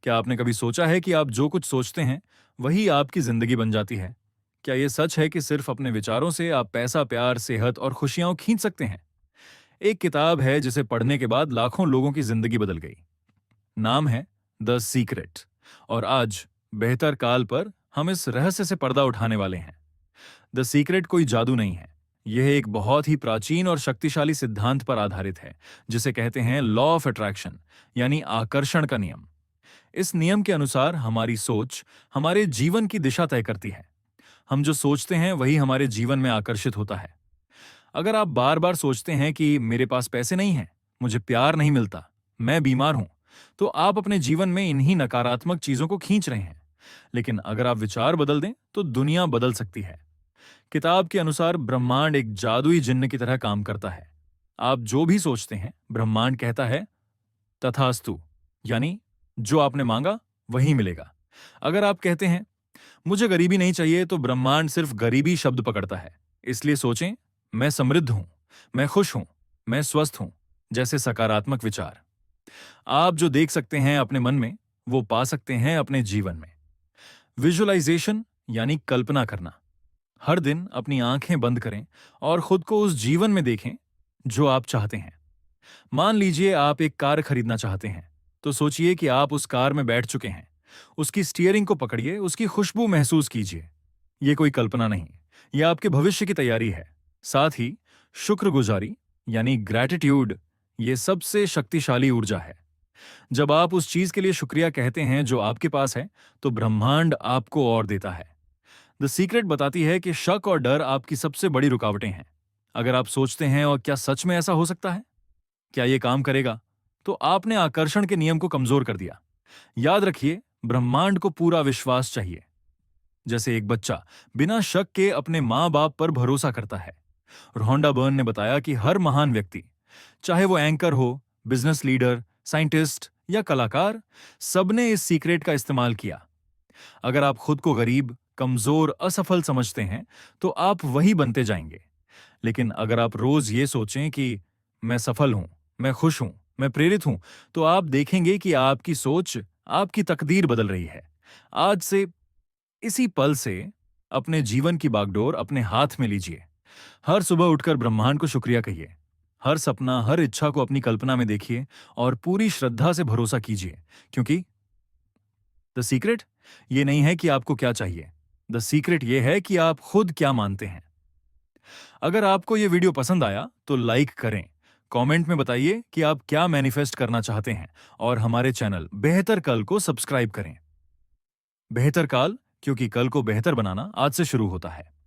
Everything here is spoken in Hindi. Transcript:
क्या आपने कभी सोचा है कि आप जो कुछ सोचते हैं, वही आपकी जिंदगी बन जाती है? क्या ये सच है कि सिर्फ अपने विचारों से आप पैसा, प्यार, सेहत और खुशियां खींच सकते हैं? एक किताब है जिसे पढ़ने के बाद लाखों लोगों की जिंदगी बदल गई। नाम है द सीक्रेट। और आज बेहतर काल पर हम इस रहस्य से पर्दा उठाने वाले हैं। द सीक्रेट कोई जादू नहीं है। यह एक बहुत ही प्राचीन और शक्तिशाली सिद्धांत पर आधारित है, जिसे कहते हैं लॉ ऑफ अट्रैक्शन, यानी आकर्षण का नियम। इस नियम के अनुसार हमारी सोच हमारे जीवन की दिशा तय करती है। हम जो सोचते हैं वही हमारे जीवन में आकर्षित होता है। अगर आप बार बार सोचते हैं कि मेरे पास पैसे नहीं हैं, मुझे प्यार नहीं मिलता, मैं बीमार हूं, तो आप अपने जीवन में इन्हीं नकारात्मक चीजों को खींच रहे हैं। लेकिन अगर आप विचार बदल दें तो दुनिया बदल सकती है। किताब के अनुसार ब्रह्मांड एक जादुई जिन्न की तरह काम करता है। आप जो भी सोचते हैं, ब्रह्मांड कहता है तथास्तु, यानी जो आपने मांगा वही मिलेगा। अगर आप कहते हैं मुझे गरीबी नहीं चाहिए, तो ब्रह्मांड सिर्फ गरीबी शब्द पकड़ता है। इसलिए सोचें, मैं समृद्ध हूं, मैं खुश हूं, मैं स्वस्थ हूं, जैसे सकारात्मक विचार। आप जो देख सकते हैं अपने मन में, वो पा सकते हैं अपने जीवन में। विजुअलाइजेशन यानी कल्पना करना। हर दिन अपनी आंखें बंद करें और खुद को उस जीवन में देखें जो आप चाहते हैं। मान लीजिए आप एक कार खरीदना चाहते हैं, तो सोचिए कि आप उस कार में बैठ चुके हैं। उसकी स्टीयरिंग को पकड़िए, उसकी खुशबू महसूस कीजिए। ये कोई कल्पना नहीं, यह आपके भविष्य की तैयारी है। साथ ही शुक्रगुजारी यानी ग्रैटिट्यूड, ये सबसे शक्तिशाली ऊर्जा है। जब आप उस चीज के लिए शुक्रिया कहते हैं जो आपके पास है, तो ब्रह्मांड आपको और देता है। द सीक्रेट बताती है कि शक और डर आपकी सबसे बड़ी रुकावटें हैं। अगर आप सोचते हैं और क्या सच में ऐसा हो सकता है, क्या ये काम करेगा, तो आपने आकर्षण के नियम को कमजोर कर दिया। याद रखिए, ब्रह्मांड को पूरा विश्वास चाहिए। जैसे एक बच्चा बिना शक के अपने माँ बाप पर भरोसा करता है। रोहंडा बर्न ने बताया कि हर महान व्यक्ति, चाहे वो एंकर हो, बिजनेस लीडर, साइंटिस्ट या कलाकार, सबने इस सीक्रेट का इस्तेमाल किया। अगर आप खुद को गरीब, कमजोर, असफल समझते हैं, तो आप वही बनते जाएंगे। लेकिन अगर आप रोज ये सोचें कि मैं सफल हूं, मैं खुश हूं, मैं प्रेरित हूं, तो आप देखेंगे कि आपकी सोच आपकी तकदीर बदल रही है। आज से, इसी पल से अपने जीवन की बागडोर अपने हाथ में लीजिए। हर सुबह उठकर ब्रह्मांड को शुक्रिया कहिए। हर सपना, हर इच्छा को अपनी कल्पना में देखिए और पूरी श्रद्धा से भरोसा कीजिए, क्योंकि द सीक्रेट ये नहीं है कि आपको क्या चाहिए। द सीक्रेट ये है कि आप खुद क्या मानते हैं। अगर आपको ये वीडियो पसंद आया तो लाइक करें, कमेंट में बताइए कि आप क्या मैनिफेस्ट करना चाहते हैं, और हमारे चैनल बेहतर कल को सब्सक्राइब करें। बेहतर काल, क्योंकि कल को बेहतर बनाना आज से शुरू होता है।